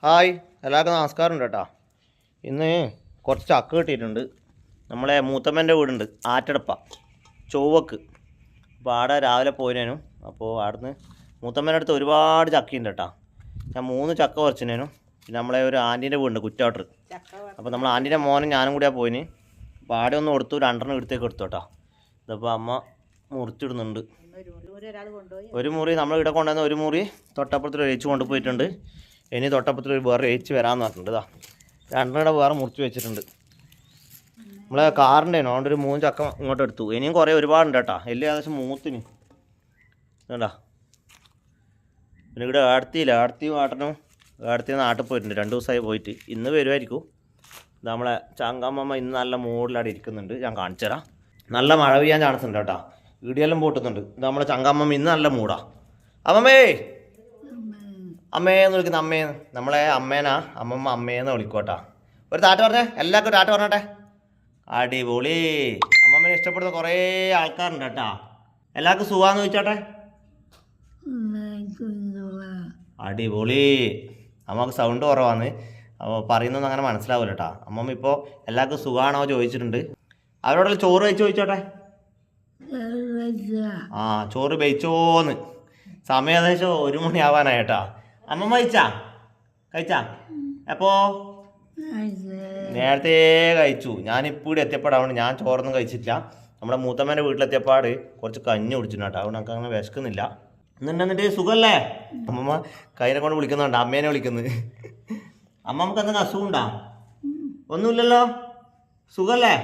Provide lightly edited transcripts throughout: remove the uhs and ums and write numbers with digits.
Hi, എല്ലാവർക്കും നമസ്കാരം ഉണ്ട് കേട്ടോ. ഇന്ന് കുറച്ച് ചക്ക കിട്ടിയിട്ടുണ്ട്. നമ്മളെ മൂത്തമ്മൻ്റെ വീടുണ്ട് ആറ്റടപ്പ ചൊവ്വക്ക്. അപ്പോൾ ആടെ രാവിലെ പോയിനേനും. അപ്പോൾ അവിടുന്ന് മൂത്തമ്മേൻ്റെ അടുത്ത് ഒരുപാട് ചക്കയുണ്ട് കേട്ടോ. ഞാൻ 3 ചക്ക പറിച്ചിനേനും. പിന്നെ നമ്മളെ ഒരു ആൻറ്റീൻ്റെ വീടുണ്ട് കുറ്റാട്ടർ. അപ്പോൾ നമ്മൾ ആൻറ്റീൻ്റെ മോനും ഞാനും കൂടിയാണ് പോയിന്. അപ്പോൾ ആടെ ഒന്ന് കൊടുത്തു, 2 എടുത്തേക്ക് എടുത്തു കേട്ടോ. ഇതിപ്പോൾ അമ്മ മുറിച്ചിടുന്നുണ്ട്. ഒരു മുറി നമ്മൾ ഇവിടെ കൊണ്ടുവന്ന ഒരു മുറി തൊട്ടപ്പുറത്ത് ഒഴിച്ച് കൊണ്ടുപോയിട്ടുണ്ട്. ഇനി തൊട്ടപ്പുറത്ത് വേറെ ഒഴിച്ച് വരാമെന്ന് പറഞ്ഞിട്ടുണ്ട്. ഇതാ 2 വേറെ മുറിച്ച് വെച്ചിട്ടുണ്ട്. നമ്മളെ കാറിൻ്റെ അതുകൊണ്ട് ഒരു 3 ചക്ക ഇങ്ങോട്ട് എടുത്തു. ഇനിയും കുറേ ഒരുപാടുണ്ട് കേട്ടോ. എല്ലാം ഏകദേശം മൂത്തിന് വേണ്ട. പിന്നെ ഇവിടെ ആടത്തി വാട്ടനും നാട്ടിൽ പോയിട്ടുണ്ട്. 2 ദിവസമായി പോയിട്ട്. ഇന്ന് വരുമായിരിക്കും. ഇത് നമ്മളെ ചാങ്കാമ്മ ഇന്ന് നല്ല മൂഡിലവിടെ ഇരിക്കുന്നുണ്ട്. ഞാൻ കാണിച്ചു തരാം. നല്ല മഴ പെയ്യാൻ ചാൻസ് ഉണ്ട് കേട്ടോ. ഇടിയെല്ലാം പൊട്ടുന്നുണ്ട്. ഇത് നമ്മളെ ചങ്കാമ്മ ഇന്ന് നല്ല മൂടാ. അമ്മമ്മേ അമ്മേന്ന് വിളിക്കുന്ന അമ്മേന്ന്. നമ്മളെ അമ്മേനാ അമ്മമ്മ അമ്മേന്ന് വിളിക്കോട്ടാ. ഒരു താറ്റ് പറഞ്ഞേ, എല്ലാവർക്കും താറ്റ് പറഞ്ഞോട്ടെ. അടിപൊളി. അമ്മമ്മനെ ഇഷ്ടപ്പെടുന്ന കുറേ ആൾക്കാരുണ്ട് കേട്ടാ. എല്ലാവർക്കും സുഖാന്ന് ചോദിച്ചോട്ടെ. അടിപൊളി. അമ്മക്ക് സൗണ്ട് കുറവാന്ന്. അപ്പോൾ പറയുന്നൊന്നും അങ്ങനെ മനസ്സിലാവില്ല കേട്ടാ. അമ്മമ്മ ഇപ്പോൾ എല്ലാവർക്കും സുഖമാണോ ചോദിച്ചിട്ടുണ്ട്. അവരോടുള്ള ചോറ് കഴിച്ചു ചോദിച്ചോട്ടെ. ആ, ചോറ് കഴിച്ചോന്ന്. സമയം ഏകദേശം 1 മണി ആവാനായിട്ടാ. അമ്മമ്മ കഴിച്ചാ എപ്പോ? നേരത്തെ കഴിച്ചു. ഞാനിപ്പോൾ ഇവിടെ എത്തിയപ്പോഴാണ്. ഞാൻ ചോറൊന്നും കഴിച്ചിട്ടില്ല. നമ്മുടെ മൂത്തമ്മേൻ്റെ വീട്ടിലെത്തിയപ്പാട് കുറച്ച് കഞ്ഞി കുടിച്ചിട്ടുണ്ട് കേട്ടോ. അതുകൊണ്ട് നമുക്ക് അങ്ങനെ വിശക്കുന്നില്ല. എന്നിട്ട് സുഖമല്ലേ? അമ്മമ്മ കൈനെ കൊണ്ട് വിളിക്കുന്നുണ്ട്, അമ്മേനെ വിളിക്കുന്നത്. അമ്മമ്മക്ക് എന്തെങ്കിലും അസുഖമുണ്ടാ? ഒന്നുമില്ലല്ലോ. സുഖല്ലേ?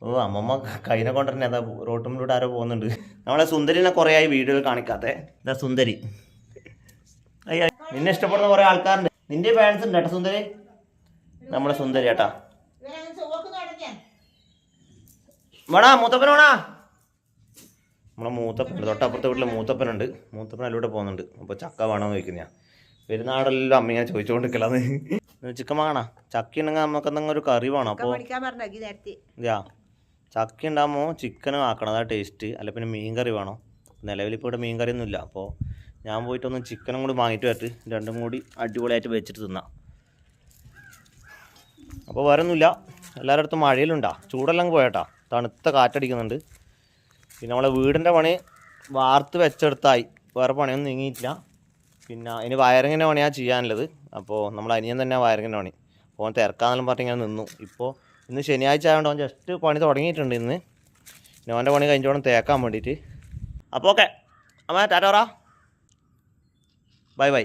ഓ, അമ്മമ്മ കൈനെ കൊണ്ടുതന്നെ അതാ റോട്ടുമ്പിലൂടെ ആരോ പോകുന്നുണ്ട്. നമ്മളെ സുന്ദരിനെ കുറേ ആയി വീഡിയോയിൽ കാണിക്കാതെ. ഇതാ സുന്ദരി. അയ്യ, നിന്നെ ഇഷ്ടപ്പെടുന്ന കുറേ ആൾക്കാരുണ്ട്. നിന്റെ ഫാൻസ് ഉണ്ട് കേട്ടോ സുന്ദരി. നമ്മളെ സുന്ദരി കേട്ടാ. വേണാ മൂത്തപ്പനോണാ. നമ്മളെ മൂത്തപ്പനുണ്ട്. തൊട്ടപ്പുറത്തെ വീട്ടിലെ മൂത്തപ്പനുണ്ട്. മൂത്തപ്പൻ അതിലൂടെ പോകുന്നുണ്ട്. അപ്പോൾ ചക്ക വേണമെന്ന് ചോദിക്കുന്ന. പെരുന്നാളെല്ലാം അമ്മ ഇങ്ങനെ ചോദിച്ചുകൊണ്ടിരിക്കലാന്ന്. ചിക്കൻ വാങ്ങണ. ചക്ക ഉണ്ടെങ്കിൽ നമുക്ക് എന്തെങ്കിലും ഒരു കറി വേണം. അപ്പോൾ ചക്ക ഉണ്ടാകുമ്പോൾ ചിക്കനും ആക്കണം. അതാണ് ടേസ്റ്റ്. അല്ല പിന്നെ മീൻ കറി വേണം. നിലവിലിപ്പോൾ ഇവിടെ മീൻ കറിയൊന്നും ഇല്ല. അപ്പോൾ ഞാൻ പോയിട്ടൊന്ന് ചിക്കനും കൂടി വാങ്ങിയിട്ട് വരട്ട്. 2 കൂടി അടിപൊളിയായിട്ട് വെച്ചിട്ട് തിന്നാം. അപ്പോൾ വേറെ ഒന്നുമില്ല. എല്ലാവരുടെ അടുത്തും മഴയിലുണ്ടാ. ചൂടെല്ലാം പോയേട്ടാ. തണുത്ത കാറ്റടിക്കുന്നുണ്ട്. പിന്നെ നമ്മളെ വീടിൻ്റെ പണി വാർത്ത് വെച്ചെടുത്തായി. വേറെ പണിയൊന്നും നീങ്ങിയിട്ടില്ല. പിന്നെ ഇനി വയറിങ്ങിൻ്റെ പണിയാണ് ചെയ്യാനുള്ളത്. അപ്പോൾ നമ്മൾ അനിയൻ തന്നെ വയറിങ്ങിൻ്റെ പണി. അപ്പോൾ അവൻ തിരക്കാന്നെല്ലാം പറഞ്ഞ് ഇങ്ങനെ നിന്നു. ഇപ്പോൾ ഇന്ന് ശനിയാഴ്ച ആയതുകൊണ്ട് അവൻ ജസ്റ്റ് പണി തുടങ്ങിയിട്ടുണ്ട്. ഇന്ന് പിന്നെ അവൻ്റെ പണി കഴിഞ്ഞോളം തേക്കാൻ വേണ്ടിയിട്ട്. അപ്പോൾ ഓക്കെ അമ്മ ടാറ്റ പറ. ബൈ.